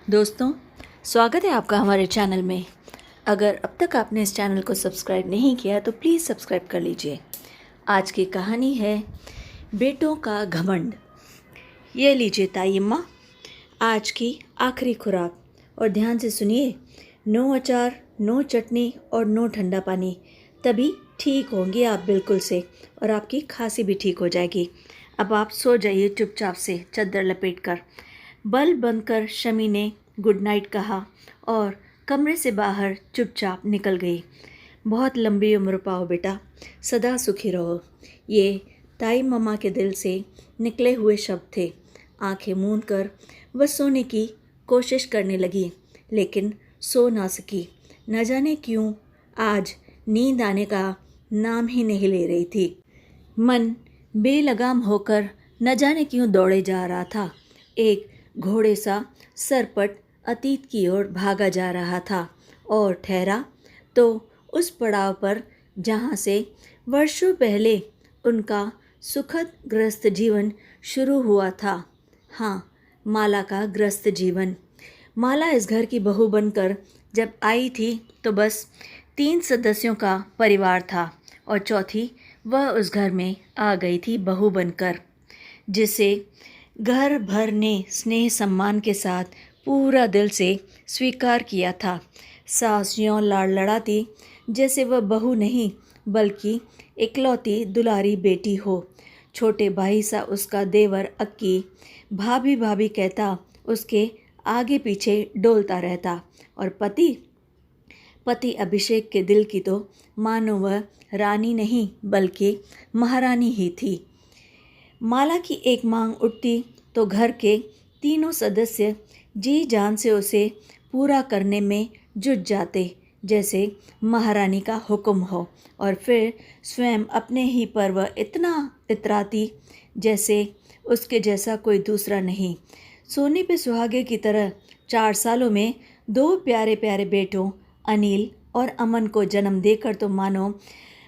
दोस्तों, स्वागत है आपका हमारे चैनल में। अगर अब तक आपने इस चैनल को सब्सक्राइब नहीं किया तो प्लीज़ सब्सक्राइब कर लीजिए। आज की कहानी है बेटों का घमंड। ये लीजिए ताई अम्मा, आज की आखिरी खुराक, और ध्यान से सुनिए। नो अचार, नो चटनी और नो ठंडा पानी, तभी ठीक होंगे आप बिल्कुल से, और आपकी खांसी भी ठीक हो जाएगी। अब आप सो जाइए चुपचाप से चादर लपेट कर। बल्ब बंद कर शमी ने गुड नाइट कहा और कमरे से बाहर चुपचाप निकल गई। बहुत लंबी उम्र पाओ बेटा, सदा सुखी रहो। ये ताई मम्मा के दिल से निकले हुए शब्द थे। आंखें मूंद कर वह सोने की कोशिश करने लगी, लेकिन सो ना सकी। न जाने क्यों आज नींद आने का नाम ही नहीं ले रही थी। मन बेलगाम होकर न जाने क्यों दौड़े जा रहा था। एक घोड़े सा सरपट अतीत की ओर भागा जा रहा था और ठहरा तो उस पड़ाव पर जहाँ से वर्षों पहले उनका सुखद ग्रस्त जीवन शुरू हुआ था। हाँ, माला का ग्रस्त जीवन। माला इस घर की बहू बनकर जब आई थी तो बस 3 सदस्यों का परिवार था और चौथी वह उस घर में आ गई थी बहू बनकर, जिसे घर भर ने स्नेह सम्मान के साथ पूरा दिल से स्वीकार किया था। सास यों लाड़ लड़ाती जैसे वह बहू नहीं बल्कि इकलौती दुलारी बेटी हो। छोटे भाई सा उसका देवर अक्की भाभी भाभी कहता उसके आगे पीछे डोलता रहता, और पति अभिषेक के दिल की तो मानो वह रानी नहीं बल्कि महारानी ही थी। माला की एक मांग उठती तो घर के तीनों सदस्य जी जान से उसे पूरा करने में जुट जाते, जैसे महारानी का हुक्म हो, और फिर स्वयं अपने ही पर वह इतना इतराती जैसे उसके जैसा कोई दूसरा नहीं। सोने पे सुहागे की तरह 4 सालों में 2 प्यारे प्यारे बेटों अनिल और अमन को जन्म देकर तो मानो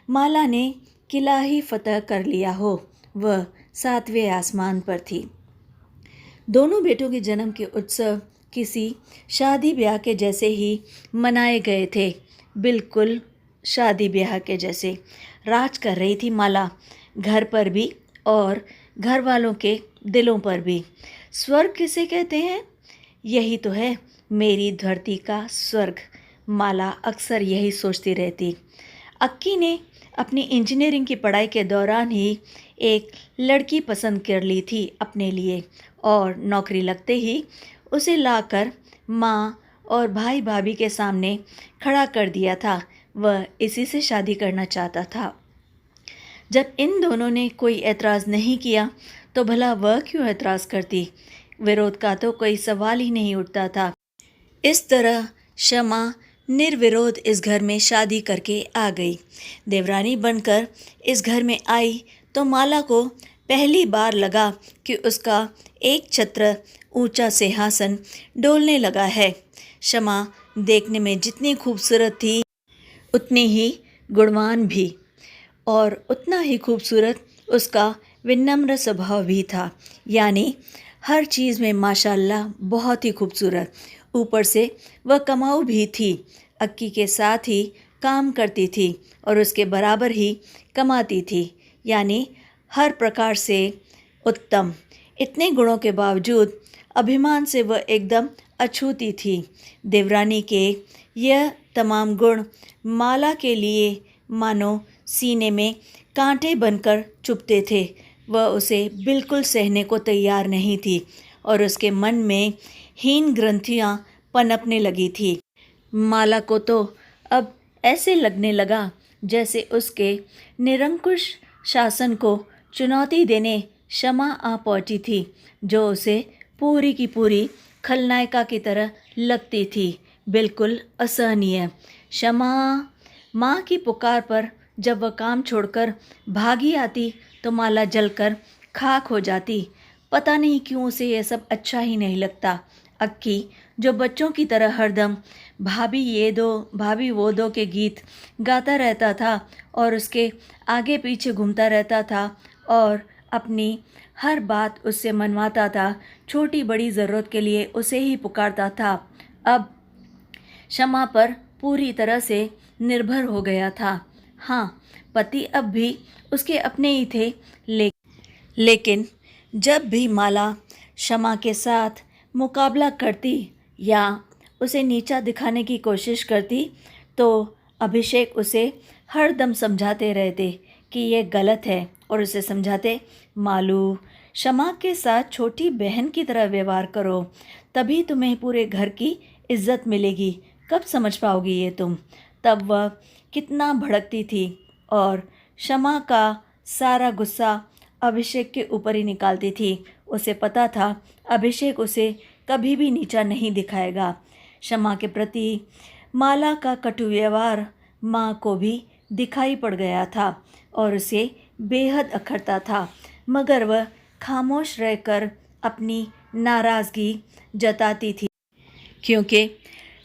माला ने किला ही फतह कर लिया हो। वह 7वें आसमान पर थी। दोनों बेटों के जन्म के उत्सव किसी शादी ब्याह के जैसे ही मनाए गए थे, बिल्कुल शादी ब्याह के जैसे। राज कर रही थी माला, घर पर भी और घर वालों के दिलों पर भी। स्वर्ग किसे कहते हैं? यही तो है मेरी धरती का स्वर्ग। माला अक्सर यही सोचती रहती। अक्की ने अपनी इंजीनियरिंग की पढ़ाई के दौरान ही एक लड़की पसंद कर ली थी अपने लिए, और नौकरी लगते ही उसे लाकर माँ और भाई भाभी के सामने खड़ा कर दिया था। वह इसी से शादी करना चाहता था। जब इन दोनों ने कोई एतराज़ नहीं किया तो भला वह क्यों एतराज़ करती? विरोध का तो कोई सवाल ही नहीं उठता था। इस तरह शमा निर्विरोध इस घर में शादी करके आ गई। देवरानी बनकर इस घर में आई तो माला को पहली बार लगा कि उसका एक छत्र ऊंचा सिंहासन डोलने लगा है। शमा देखने में जितनी खूबसूरत थी उतनी ही गुणवान भी, और उतना ही खूबसूरत उसका विनम्र स्वभाव भी था। यानी हर चीज़ में माशाल्लाह बहुत ही खूबसूरत। ऊपर से वह कमाऊ भी थी। अक्की के साथ ही काम करती थी और उसके बराबर ही कमाती थी, यानी हर प्रकार से उत्तम। इतने गुणों के बावजूद अभिमान से वह एकदम अछूती थी। देवरानी के यह तमाम गुण माला के लिए मानो सीने में कांटे बनकर चुभते थे। वह उसे बिल्कुल सहने को तैयार नहीं थी और उसके मन में हीन ग्रंथियाँ पनपने लगी थी। माला को तो अब ऐसे लगने लगा जैसे उसके निरंकुश शासन को चुनौती देने शमा आ पहुंची थी, जो उसे पूरी की पूरी खलनायिका की तरह लगती थी, बिल्कुल असहनीय। शमा माँ की पुकार पर जब वह काम छोड़कर भागी आती तो माला जलकर खाक हो जाती। पता नहीं क्यों उसे यह सब अच्छा ही नहीं लगता। अक्की जो बच्चों की तरह हरदम भाभी ये दो भाभी वो दो के गीत गाता रहता था और उसके आगे पीछे घूमता रहता था और अपनी हर बात उससे मनवाता था, छोटी बड़ी ज़रूरत के लिए उसे ही पुकारता था। अब शमा पर पूरी तरह से निर्भर हो गया था। हाँ, पति अब भी उसके अपने ही थे, लेकिन जब भी माला शमा के साथ मुकाबला करती या उसे नीचा दिखाने की कोशिश करती, तो अभिषेक उसे हर दम समझाते रहते कि ये गलत है, और उसे समझाते, मालू, शमा के साथ छोटी बहन की तरह व्यवहार करो, तभी तुम्हें पूरे घर की इज्जत मिलेगी। कब समझ पाओगी ये तुम? तब वह कितना भड़कती थी और शमा का सारा गुस्सा अभिषेक के ऊपर ही निकालती थी। उसे पता था अभिषेक उसे कभी भी नीचा नहीं दिखाएगा। शमा के प्रति माला का कटु व्यवहार माँ को भी दिखाई पड़ गया था और उसे बेहद अखरता था, मगर वह खामोश रहकर अपनी नाराज़गी जताती थी, क्योंकि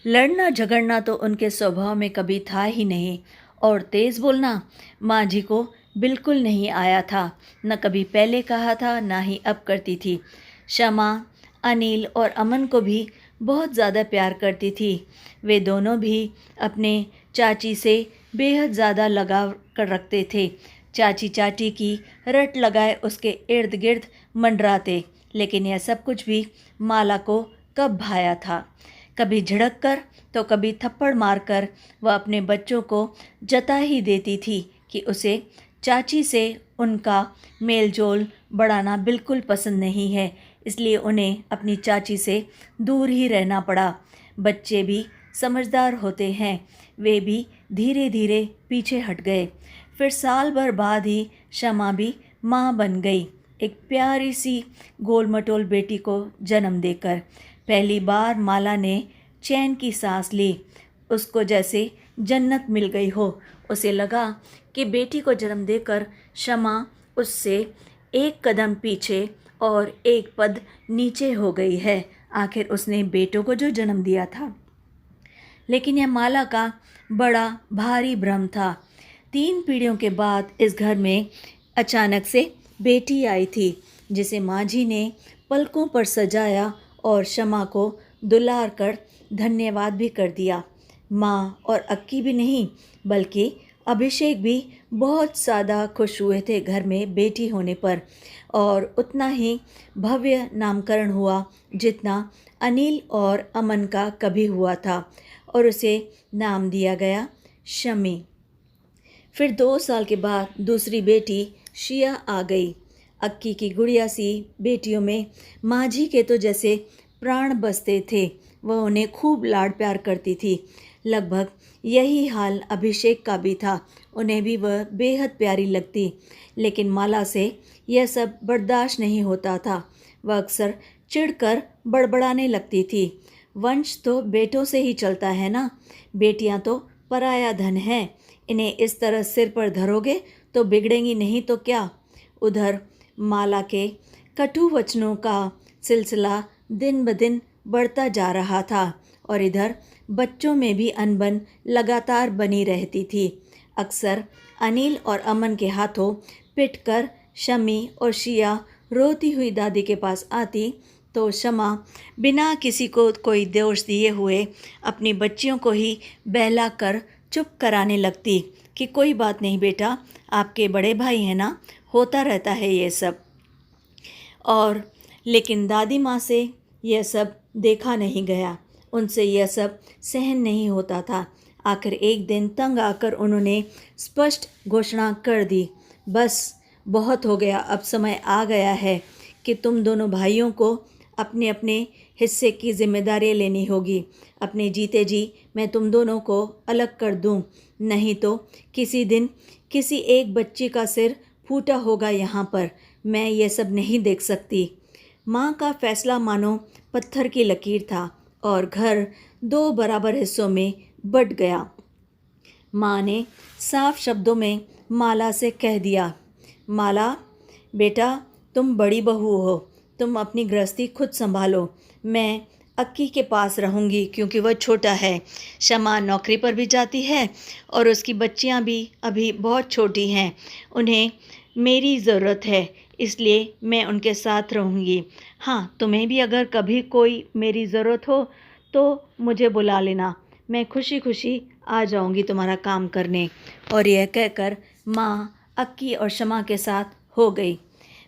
लड़ना झगड़ना तो उनके स्वभाव में कभी था ही नहीं, और तेज़ बोलना माँ जी को बिल्कुल नहीं आया था। न कभी पहले कहा था, ना ही अब करती थी। शमा अनिल और अमन को भी बहुत ज़्यादा प्यार करती थी। वे दोनों भी अपने चाची से बेहद ज़्यादा लगाव कर रखते थे। चाची चाची की रट लगाए उसके इर्द गिर्द मंडराते, लेकिन यह सब कुछ भी माला को कब भाया था। कभी झिड़क कर तो कभी थप्पड़ मारकर वह अपने बच्चों को जता ही देती थी कि उसे चाची से उनका मेलजोल बढ़ाना बिल्कुल पसंद नहीं है, इसलिए उन्हें अपनी चाची से दूर ही रहना पड़ा। बच्चे भी समझदार होते हैं, वे भी धीरे धीरे पीछे हट गए। फिर साल भर बाद ही शमा भी माँ बन गई, एक प्यारी सी गोल मटोल बेटी को जन्म देकर। पहली बार माला ने चैन की सांस ली, उसको जैसे जन्नत मिल गई हो। उसे लगा कि बेटी को जन्म देकर शमा उससे एक कदम पीछे और एक पद नीचे हो गई है। आखिर उसने बेटों को जो जन्म दिया था, लेकिन यह माला का बड़ा भारी भ्रम था। 3 पीढ़ियों के बाद इस घर में अचानक से बेटी आई थी, जिसे माँ जी ने पलकों पर सजाया और शमा को दुलार कर धन्यवाद भी कर दिया। माँ और अक्की भी नहीं, बल्कि अभिषेक भी बहुत ज़्यादा खुश हुए थे घर में बेटी होने पर, और उतना ही भव्य नामकरण हुआ जितना अनिल और अमन का कभी हुआ था, और उसे नाम दिया गया शमी। फिर 2 साल के बाद दूसरी बेटी शिया आ गई। अक्की की गुड़िया सी बेटियों में माझी के तो जैसे प्राण बसते थे, वह उन्हें खूब लाड प्यार करती थी। लगभग यही हाल अभिषेक का भी था, उन्हें भी वह बेहद प्यारी लगती, लेकिन माला से यह सब बर्दाश्त नहीं होता था। वह अक्सर चिढ़कर बड़बड़ाने लगती थी। वंश तो बेटों से ही चलता है ना, बेटियां तो पराया धन है, इन्हें इस तरह सिर पर धरोगे तो बिगड़ेंगी नहीं तो क्या। उधर माला के कटु वचनों का सिलसिला दिन ब दिन बढ़ता जा रहा था, और इधर बच्चों में भी अनबन लगातार बनी रहती थी। अक्सर अनिल और अमन के हाथों पिटकर शमी और शिया रोती हुई दादी के पास आती, तो शमा बिना किसी को कोई दोष दिए हुए अपनी बच्चियों को ही बहला कर चुप कराने लगती कि कोई बात नहीं बेटा, आपके बड़े भाई हैं ना, होता रहता है ये सब। और लेकिन दादी माँ से यह सब देखा नहीं गया, उनसे यह सब सहन नहीं होता था। आखिर एक दिन तंग आकर उन्होंने स्पष्ट घोषणा कर दी, बस बहुत हो गया, अब समय आ गया है कि तुम दोनों भाइयों को अपने अपने हिस्से की जिम्मेदारी लेनी होगी। अपने जीते जी मैं तुम दोनों को अलग कर दूं, नहीं तो किसी दिन किसी एक बच्ची का सिर फूटा होगा यहाँ पर। मैं ये सब नहीं देख सकती। माँ का फैसला मानो पत्थर की लकीर था और घर 2 बराबर हिस्सों में बंट गया। माँ ने साफ शब्दों में माला से कह दिया, माला बेटा, तुम बड़ी बहू हो, तुम अपनी गृहस्थी खुद संभालो। मैं अक्की के पास रहूँगी क्योंकि वह छोटा है। शमा नौकरी पर भी जाती है और उसकी बच्चियाँ भी अभी बहुत छोटी हैं, उन्हें मेरी ज़रूरत है। इसलिए मैं उनके साथ रहूँगी। हाँ, तुम्हें भी अगर कभी कोई मेरी ज़रूरत हो तो मुझे बुला लेना, मैं खुशी खुशी आ जाऊँगी तुम्हारा काम करने। और यह कहकर माँ अक्की और शमा के साथ हो गई।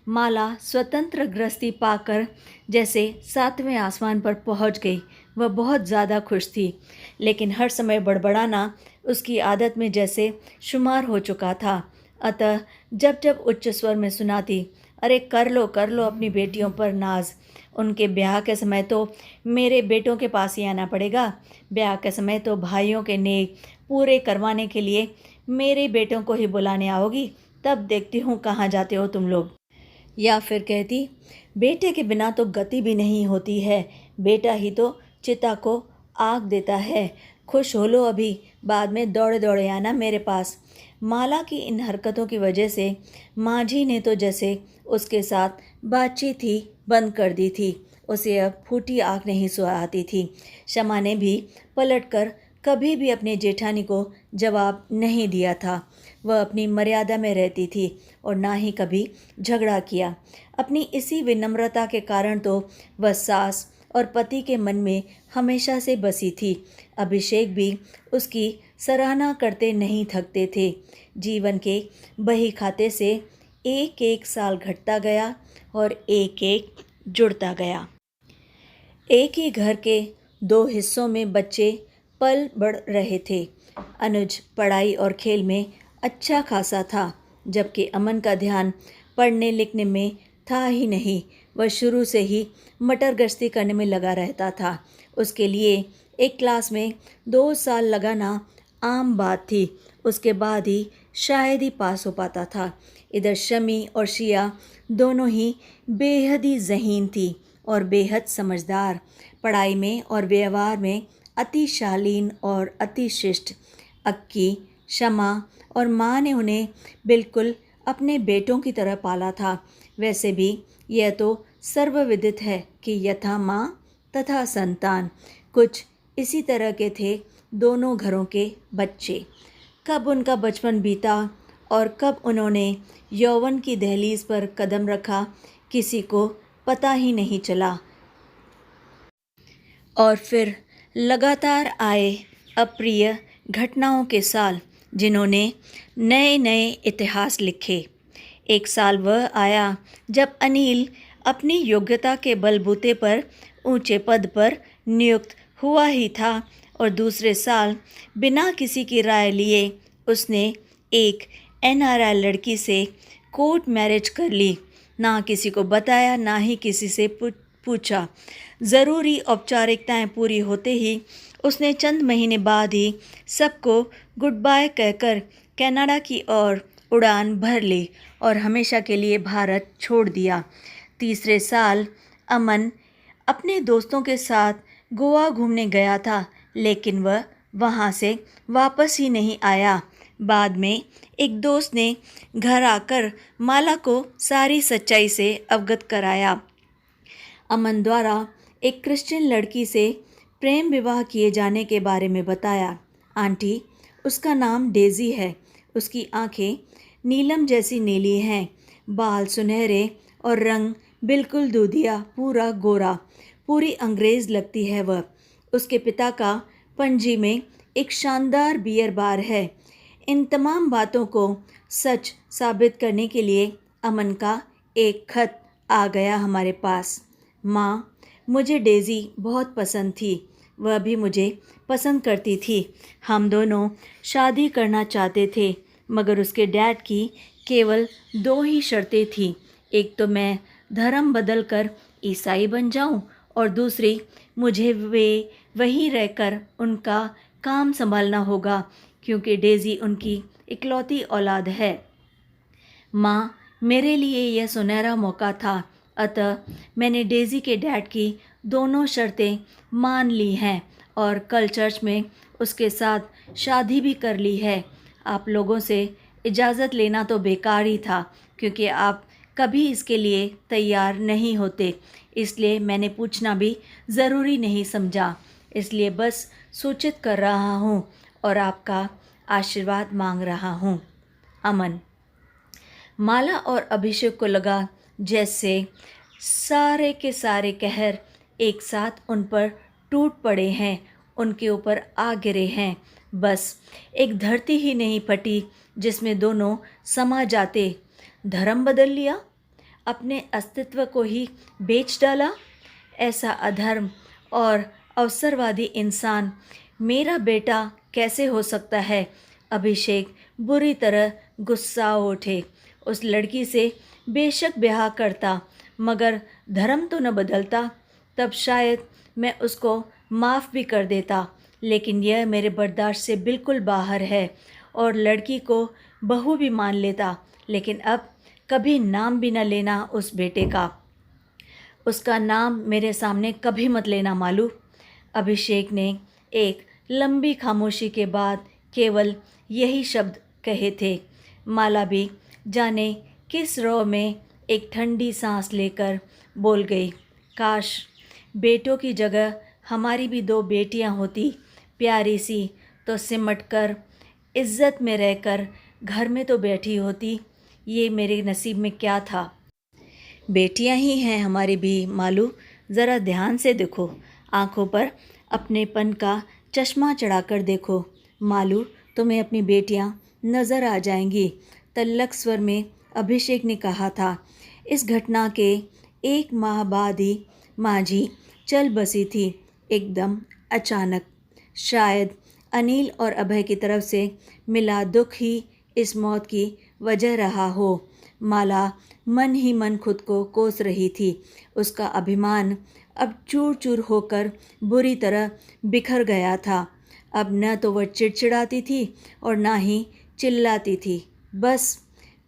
माला स्वतंत्र गृहस्थी पाकर जैसे 7वें आसमान पर पहुंच गई। वह बहुत ज़्यादा खुश थी, लेकिन हर समय बड़बड़ाना उसकी आदत में जैसे शुमार हो चुका था। अतः जब जब उच्च स्वर में सुनाती, अरे कर लो अपनी बेटियों पर नाज, उनके ब्याह के समय तो मेरे बेटों के पास ही आना पड़ेगा, ब्याह के समय तो भाइयों के नेक पूरे करवाने के लिए मेरे बेटों को ही बुलाने आओगी, तब देखती हूँ कहाँ जाते हो तुम लोग। या फिर कहती, बेटे के बिना तो गति भी नहीं होती है, बेटा ही तो चिता को आग देता है, खुश हो लो अभी, बाद में दौड़े दौड़े आना मेरे पास। माला की इन हरकतों की वजह से माझी ने तो जैसे उसके साथ बातचीत ही बंद कर दी थी। उसे अब फूटी आँख नहीं सुहाती थी। शमा ने भी पलटकर कभी भी अपने जेठानी को जवाब नहीं दिया था। वह अपनी मर्यादा में रहती थी और ना ही कभी झगड़ा किया। अपनी इसी विनम्रता के कारण तो वह सास और पति के मन में हमेशा से बसी थी। अभिषेक भी उसकी सराहना करते नहीं थकते थे। जीवन के बही खाते से एक एक साल घटता गया और एक एक जुड़ता गया। एक ही घर के 2 हिस्सों में बच्चे पल बढ़ रहे थे। अनुज पढ़ाई और खेल में अच्छा खासा था, जबकि अमन का ध्यान पढ़ने लिखने में था ही नहीं। वह शुरू से ही मटर गश्ती करने में लगा रहता था। उसके लिए एक क्लास में 2 साल लगाना आम बात थी। उसके बाद ही शायद ही पास हो पाता था। इधर शमी और शिया दोनों ही बेहद ही ज़हीन थी और बेहद समझदार, पढ़ाई में और व्यवहार में अति शालीन और अति शिष्ट। अक्की, शमा और माँ ने उन्हें बिल्कुल अपने बेटों की तरह पाला था। वैसे भी यह तो सर्वविदित है कि यथा माँ तथा संतान, कुछ इसी तरह के थे दोनों घरों के बच्चे। कब उनका बचपन बीता और कब उन्होंने यौवन की दहलीज पर कदम रखा, किसी को पता ही नहीं चला। और फिर लगातार आए अप्रिय घटनाओं के साल, जिन्होंने नए नए इतिहास लिखे। एक साल वह आया जब अनिल अपनी योग्यता के बलबूते पर ऊंचे पद पर नियुक्त हुआ ही था, और दूसरे साल बिना किसी की राय लिए उसने एक NRI लड़की से कोर्ट मैरिज कर ली। ना किसी को बताया, ना ही किसी से पूछा। ज़रूरी औपचारिकताएं पूरी होते ही उसने चंद महीने बाद ही सबको गुड बाय कहकर कनाडा की ओर उड़ान भर ली और हमेशा के लिए भारत छोड़ दिया। तीसरे साल अमन अपने दोस्तों के साथ गोवा घूमने गया था, लेकिन वह वहाँ से वापस ही नहीं आया। बाद में एक दोस्त ने घर आकर माला को सारी सच्चाई से अवगत कराया। अमन द्वारा एक क्रिश्चियन लड़की से प्रेम विवाह किए जाने के बारे में बताया। आंटी, उसका नाम डेजी है, उसकी आंखें नीलम जैसी नीली हैं, बाल सुनहरे और रंग बिल्कुल दूधिया, पूरा गोरा, पूरी अंग्रेज़ लगती है वह। उसके पिता का पणजी में एक शानदार बियर बार है। इन तमाम बातों को सच साबित करने के लिए अमन का एक खत आ गया हमारे पास। माँ, मुझे डेज़ी बहुत पसंद थी, वह भी मुझे पसंद करती थी। हम दोनों शादी करना चाहते थे, मगर उसके डैड की केवल 2 ही शर्तें थीं। एक तो मैं धर्म बदल कर ईसाई बन जाऊं, और दूसरी, मुझे वहीं रहकर उनका काम संभालना होगा, क्योंकि डेज़ी उनकी इकलौती औलाद है। माँ, मेरे लिए यह सुनहरा मौका था, अतः मैंने डेज़ी के डैड की दोनों शर्तें मान ली हैं और कल चर्च में उसके साथ शादी भी कर ली है। आप लोगों से इजाज़त लेना तो बेकार ही था, क्योंकि आप कभी इसके लिए तैयार नहीं होते, इसलिए मैंने पूछना भी ज़रूरी नहीं समझा। इसलिए बस सूचित कर रहा हूँ और आपका आशीर्वाद मांग रहा हूँ। अमन। माला और अभिषेक को लगा जैसे सारे के सारे कहर एक साथ उन पर टूट पड़े हैं, उनके ऊपर आ गिरे हैं। बस एक धरती ही नहीं फटी जिसमें दोनों समा जाते। धर्म बदल लिया, अपने अस्तित्व को ही बेच डाला। ऐसा अधर्म और अवसरवादी इंसान मेरा बेटा कैसे हो सकता है? अभिषेक बुरी तरह गुस्सा उठे। उस लड़की से बेशक ब्याह करता, मगर धर्म तो न बदलता। तब शायद मैं उसको माफ़ भी कर देता, लेकिन यह मेरे बर्दाश्त से बिल्कुल बाहर है। और लड़की को बहू भी मान लेता, लेकिन अब कभी नाम भी न लेना उस बेटे का। उसका नाम मेरे सामने कभी मत लेना मालू। अभिषेक ने एक लंबी खामोशी के बाद केवल यही शब्द कहे थे। माला भी जाने किस रौ में एक ठंडी सांस लेकर बोल गई, काश बेटों की जगह हमारी भी दो बेटियां होती, प्यारी सी, तो सिमट कर इज्जत में रहकर घर में तो बैठी होती। ये मेरे नसीब में क्या था? बेटियां ही हैं हमारी भी मालू, ज़रा ध्यान से देखो, आंखों पर अपनेपन का चश्मा चढ़ाकर देखो मालू, तुम्हें अपनी बेटियां नज़र आ जाएंगी। तल्लक स्वर में अभिषेक ने कहा था। इस घटना के 1 माह बाद ही माझी चल बसी थी, एकदम अचानक। शायद अनिल और अभय की तरफ से मिला दुख ही इस मौत की वजह रहा हो। माला मन ही मन खुद को कोस रही थी। उसका अभिमान अब चूर चूर होकर बुरी तरह बिखर गया था। अब न तो वह चिड़चिड़ाती थी और ना ही चिल्लाती थी। बस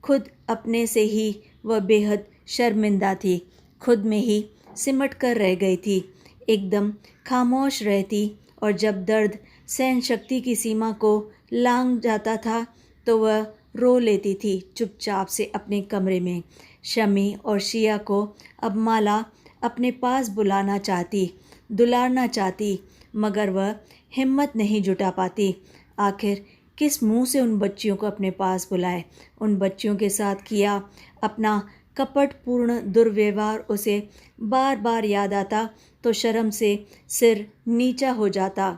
खुद अपने से ही वह बेहद शर्मिंदा थी, खुद में ही सिमट कर रह गई थी, एकदम खामोश रहती। और जब दर्द सहन शक्ति की सीमा को लांघ जाता था तो वह रो लेती थी चुपचाप से अपने कमरे में। शमी और शिया को अब माला अपने पास बुलाना चाहती, दुलारना चाहती, मगर वह हिम्मत नहीं जुटा पाती। आखिर किस मुंह से उन बच्चियों को अपने पास बुलाए? उन बच्चियों के साथ किया अपना कपटपूर्ण दुर्व्यवहार उसे बार बार याद आता तो शर्म से सिर नीचा हो जाता।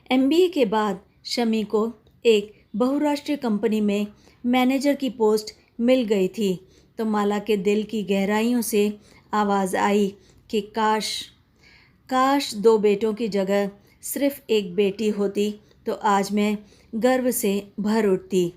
MBA के बाद शमी को एक बहुराष्ट्रीय कंपनी में मैनेजर की पोस्ट मिल गई थी तो माला के दिल की गहराइयों से आवाज़ आई कि काश काश 2 बेटों की जगह सिर्फ एक बेटी होती तो आज मैं गर्व से भर उठती।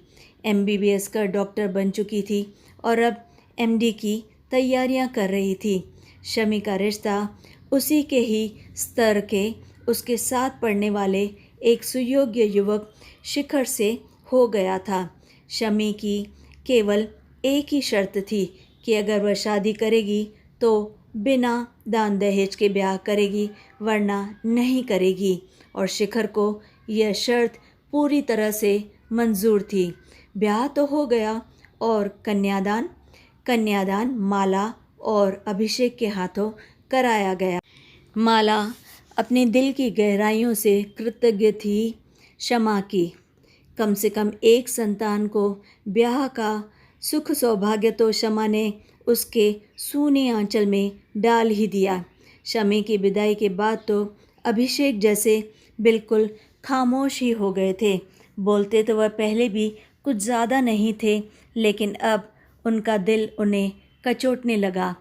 MBBS कर डॉक्टर बन चुकी थी और अब MD की तैयारियां कर रही थी। शमी का रिश्ता उसी के ही स्तर के उसके साथ पढ़ने वाले एक सुयोग्य युवक शिखर से हो गया था। शमी की केवल एक ही शर्त थी कि अगर वह शादी करेगी तो बिना दान दहेज के ब्याह करेगी, वरना नहीं करेगी। और शिखर को यह शर्त पूरी तरह से मंजूर थी। ब्याह तो हो गया और कन्यादान माला और अभिषेक के हाथों कराया गया। माला अपने दिल की गहराइयों से कृतज्ञ थी शमा की। कम से कम एक संतान को ब्याह का सुख सौभाग्य तो शमा ने उसके सूने आंचल में डाल ही दिया। शमी की विदाई के बाद तो अभिषेक जैसे बिल्कुल खामोश ही हो गए थे। बोलते तो वह पहले भी कुछ ज़्यादा नहीं थे, लेकिन अब उनका दिल उन्हें कचोटने लगा।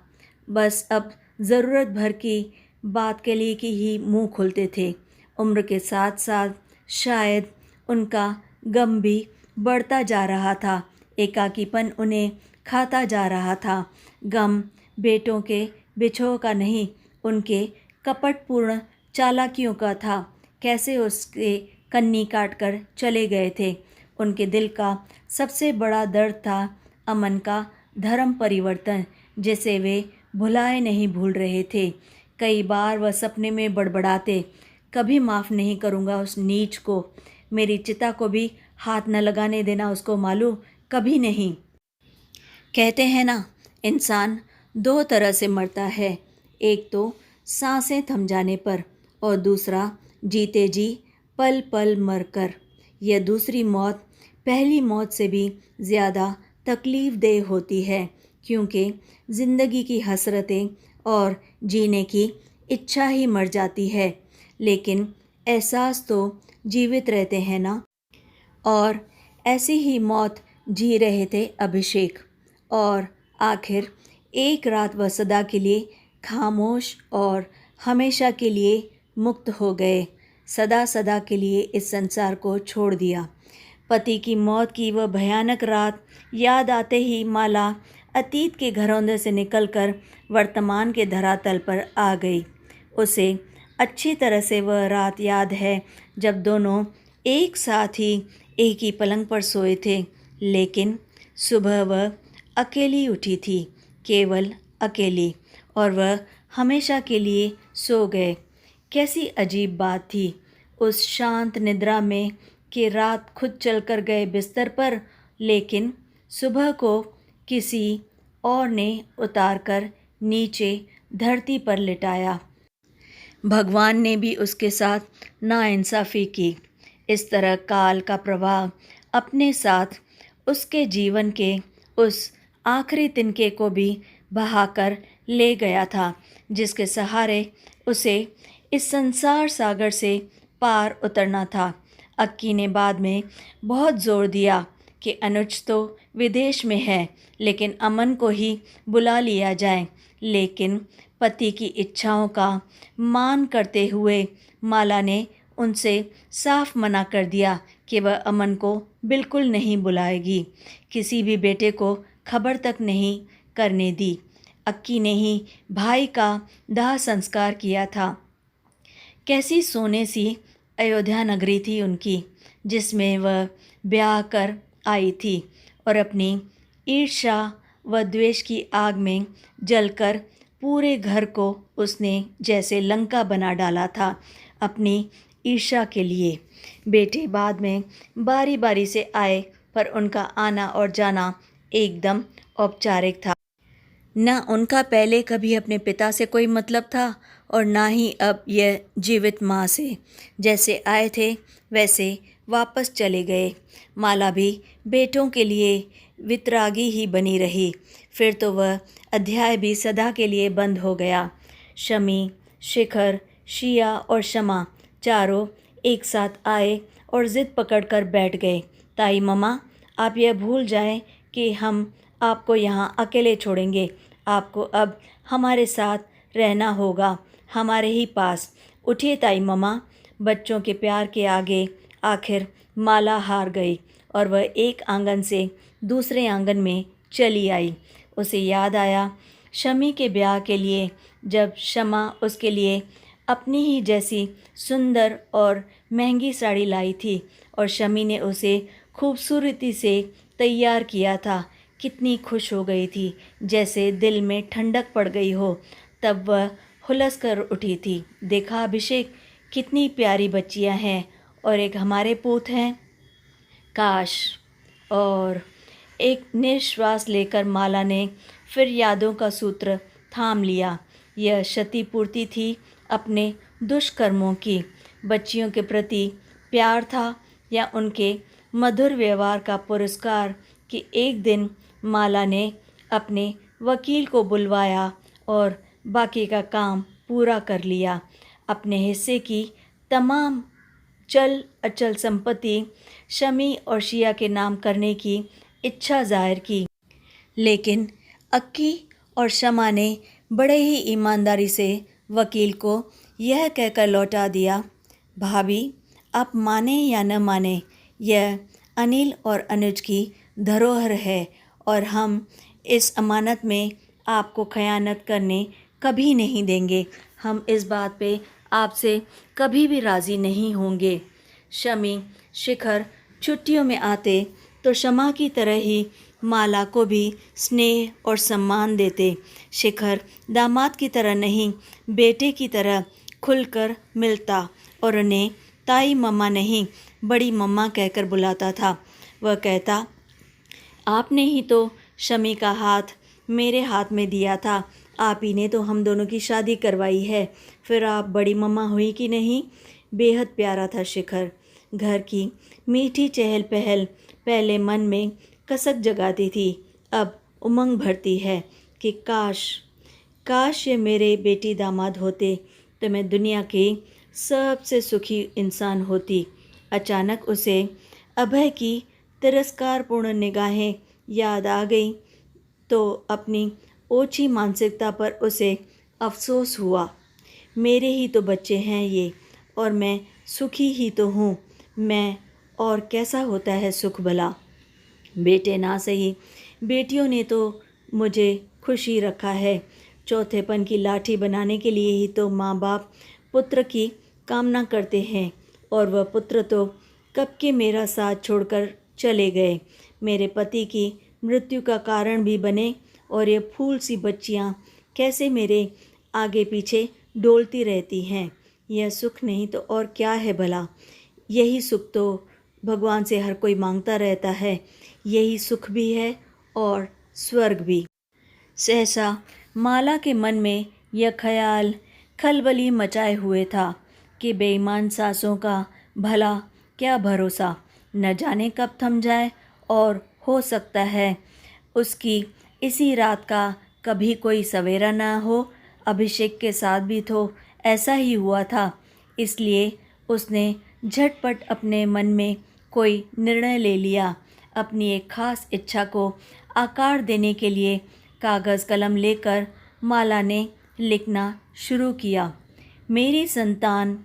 बस अब ज़रूरत भर की बात के लिए कि ही मुंह खोलते थे। उम्र के साथ साथ शायद उनका गम भी बढ़ता जा रहा था। एकाकीपन उन्हें खाता जा रहा था। गम बेटों के बिछोह का नहीं, उनके कपटपूर्ण चालाकियों का था। कैसे उसके कन्नी काट कर चले गए थे। उनके दिल का सबसे बड़ा दर्द था अमन का धर्म परिवर्तन, जिसे वे भुलाए नहीं भूल रहे थे। कई बार वह सपने में बड़बड़ाते, कभी माफ़ नहीं करूँगा उस नीच को, मेरी चिता को भी हाथ न लगाने देना उसको मालूम, कभी नहीं। कहते हैं ना, इंसान 2 तरह से मरता है, एक तो सांसें थम जाने पर और दूसरा जीते जी पल पल मर कर। यह दूसरी मौत पहली मौत से भी ज़्यादा तकलीफ़ देह होती है, क्योंकि ज़िंदगी की हसरतें और जीने की इच्छा ही मर जाती है, लेकिन एहसास तो जीवित रहते हैं ना। और ऐसी ही मौत जी रहे थे अभिषेक, और आखिर एक रात वह सदा के लिए खामोश और हमेशा के लिए मुक्त हो गए। सदा सदा के लिए इस संसार को छोड़ दिया। पति की मौत की वह भयानक रात याद आते ही माला अतीत के घरौंदे से निकलकर वर्तमान के धरातल पर आ गई। उसे अच्छी तरह से वह रात याद है जब दोनों एक साथ ही एक ही पलंग पर सोए थे, लेकिन सुबह वह अकेली उठी थी, केवल अकेली, और वह हमेशा के लिए सो गए। कैसी अजीब बात थी उस शांत निद्रा में कि रात खुद चलकर गए बिस्तर पर, लेकिन सुबह को किसी और ने उतारकर नीचे धरती पर लिटाया। भगवान ने भी उसके साथ नाइंसाफ़ी की। इस तरह काल का प्रवाह अपने साथ उसके जीवन के उस आखिरी तिनके को भी बहाकर ले गया था, जिसके सहारे उसे इस संसार सागर से पार उतरना था। अक्की ने बाद में बहुत जोर दिया कि अनुज तो विदेश में है, लेकिन अमन को ही बुला लिया जाए। लेकिन पति की इच्छाओं का मान करते हुए माला ने उनसे साफ मना कर दिया कि वह अमन को बिल्कुल नहीं बुलाएगी। किसी भी बेटे को खबर तक नहीं करने दी। अक्की ने ही भाई का दाह संस्कार किया था। कैसी सोने सी अयोध्या नगरी थी उनकी, जिसमें वह ब्याह कर आई थी, और अपनी ईर्ष्या व द्वेष की आग में जलकर पूरे घर को उसने जैसे लंका बना डाला था अपनी ईर्ष्या के लिए। बेटे बाद में बारी बारी से आए, पर उनका आना और जाना एकदम औपचारिक था। न उनका पहले कभी अपने पिता से कोई मतलब था, और ना ही अब यह जीवित माँ से। जैसे आए थे वैसे वापस चले गए। माला भी बेटों के लिए वितरागी ही बनी रही। फिर तो वह अध्याय भी सदा के लिए बंद हो गया। शमी, शिखर, शिया और शमा चारों एक साथ आए और ज़िद पकड़कर बैठ गए। ताई मम्मा, आप यह भूल जाएं कि हम आपको यहाँ अकेले छोड़ेंगे। आपको अब हमारे साथ रहना होगा, हमारे ही पास। उठिए ताई मम्मा। बच्चों के प्यार के आगे आखिर माला हार गई, और वह एक आंगन से दूसरे आंगन में चली आई। उसे याद आया शमी के ब्याह के लिए, जब शमा उसके लिए अपनी ही जैसी सुंदर और महंगी साड़ी लाई थी, और शमी ने उसे खूबसूरती से तैयार किया था। कितनी खुश हो गई थी, जैसे दिल में ठंडक पड़ गई हो। तब वह हुलस कर उठी थी। देखा अभिषेक, कितनी प्यारी बच्चियां हैं, और एक हमारे पूत हैं। काश। और एक निश्वास लेकर माला ने फिर यादों का सूत्र थाम लिया। यह क्षतिपूर्ति थी अपने दुष्कर्मों की। बच्चियों के प्रति प्यार था, या उनके मधुर व्यवहार का पुरस्कार कि एक दिन माला ने अपने वकील को बुलवाया और बाकी का काम पूरा कर लिया। अपने हिस्से की तमाम चल अचल संपत्ति शमी और शिया के नाम करने की इच्छा जाहिर की, लेकिन अक्की और शमा ने बड़े ही ईमानदारी से वकील को यह कहकर लौटा दिया, भाभी, आप माने या न माने, यह अनिल और अनुज की धरोहर है, और हम इस अमानत में आपको खयानत करने कभी नहीं देंगे। हम इस बात पे आपसे कभी भी राज़ी नहीं होंगे। शमी, शिखर छुट्टियों में आते तो शमा की तरह ही माला को भी स्नेह और सम्मान देते। शिखर दामाद की तरह नहीं, बेटे की तरह खुलकर मिलता, और उन्हें ताई मम्मा नहीं, बड़ी मम्मा कहकर बुलाता था। वह कहता, आपने ही तो शमी का हाथ मेरे हाथ में दिया था, आप ही ने तो हम दोनों की शादी करवाई है, फिर आप बड़ी मम्मा हुई कि नहीं। बेहद प्यारा था शिखर। घर की मीठी चहल पहल पहले मन में कसक जगाती थी, अब उमंग भरती है कि काश ये मेरे बेटी दामाद होते तो मैं दुनिया की सबसे सुखी इंसान होती। अचानक उसे अभय की तिरस्कारपूर्ण निगाहें याद आ गई तो अपनी ओछी मानसिकता पर उसे अफसोस हुआ। मेरे ही तो बच्चे हैं ये, और मैं सुखी ही तो हूँ। मैं और कैसा होता है सुख भला। बेटे ना सही, बेटियों ने तो मुझे खुशी रखा है। चौथेपन की लाठी बनाने के लिए ही तो माँ बाप पुत्र की कामना करते हैं, और वह पुत्र तो कब के मेरा साथ छोड़कर चले गए। मेरे पति की मृत्यु का कारण भी बने, और ये फूल सी बच्चियाँ कैसे मेरे आगे पीछे डोलती रहती हैं। यह सुख नहीं तो और क्या है भला। यही सुख तो भगवान से हर कोई मांगता रहता है। यही सुख भी है और स्वर्ग भी। सहसा माला के मन में यह ख्याल खलबली मचाए हुए था कि बेईमान सासों का भला क्या भरोसा, न जाने कब थम जाए, और हो सकता है उसकी इसी रात का कभी कोई सवेरा न हो। अभिषेक के साथ भी तो ऐसा ही हुआ था। इसलिए उसने झटपट अपने मन में कोई निर्णय ले लिया। अपनी एक खास इच्छा को आकार देने के लिए कागज़ कलम लेकर माला ने लिखना शुरू किया। मेरी संतान,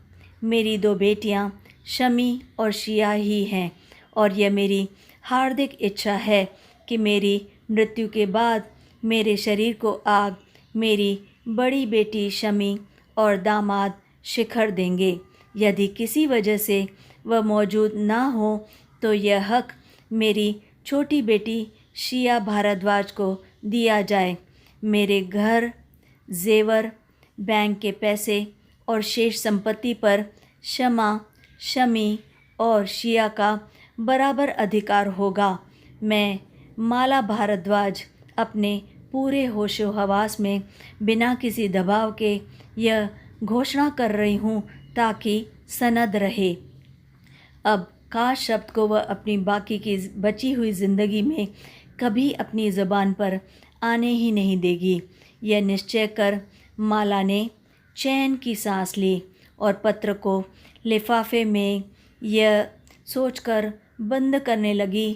मेरी 2 बेटियां शमी और शिया ही हैं, और यह मेरी हार्दिक इच्छा है कि मेरी मृत्यु के बाद मेरे शरीर को आग मेरी बड़ी बेटी शमी और दामाद शिखर देंगे। यदि किसी वजह से वह मौजूद ना हो तो यह हक मेरी छोटी बेटी शिया भारद्वाज को दिया जाए। मेरे घर, जेवर, बैंक के पैसे और शेष संपत्ति पर शमी और शिया का बराबर अधिकार होगा। मैं माला भारद्वाज अपने पूरे होशो हवास में बिना किसी दबाव के यह घोषणा कर रही हूँ ताकि सनद रहे। अब काश शब्द को वह अपनी बाकी की बची हुई ज़िंदगी में कभी अपनी ज़बान पर आने ही नहीं देगी। यह निश्चय कर माला ने चैन की सांस ली और पत्र को लिफाफे में यह सोचकर बंद करने लगी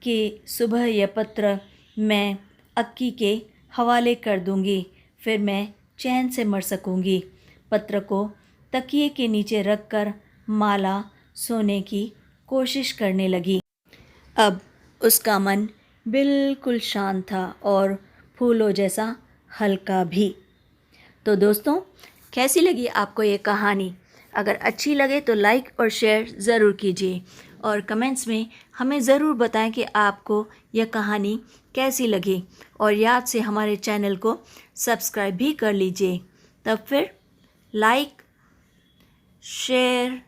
कि सुबह यह पत्र मैं अक्की के हवाले कर दूंगी, फिर मैं चैन से मर सकूंगी। पत्र को तकिए के नीचे रखकर माला सोने की कोशिश करने लगी। अब उसका मन बिल्कुल शांत था और फूलों जैसा हल्का भी। तो दोस्तों, कैसी लगी आपको ये कहानी? अगर अच्छी लगे तो लाइक और शेयर ज़रूर कीजिए, और कमेंट्स में हमें ज़रूर बताएं कि आपको यह कहानी कैसी लगी, और याद से हमारे चैनल को सब्सक्राइब भी कर लीजिए। तब फिर लाइक, शेयर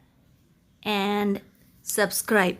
एंड सब्सक्राइब।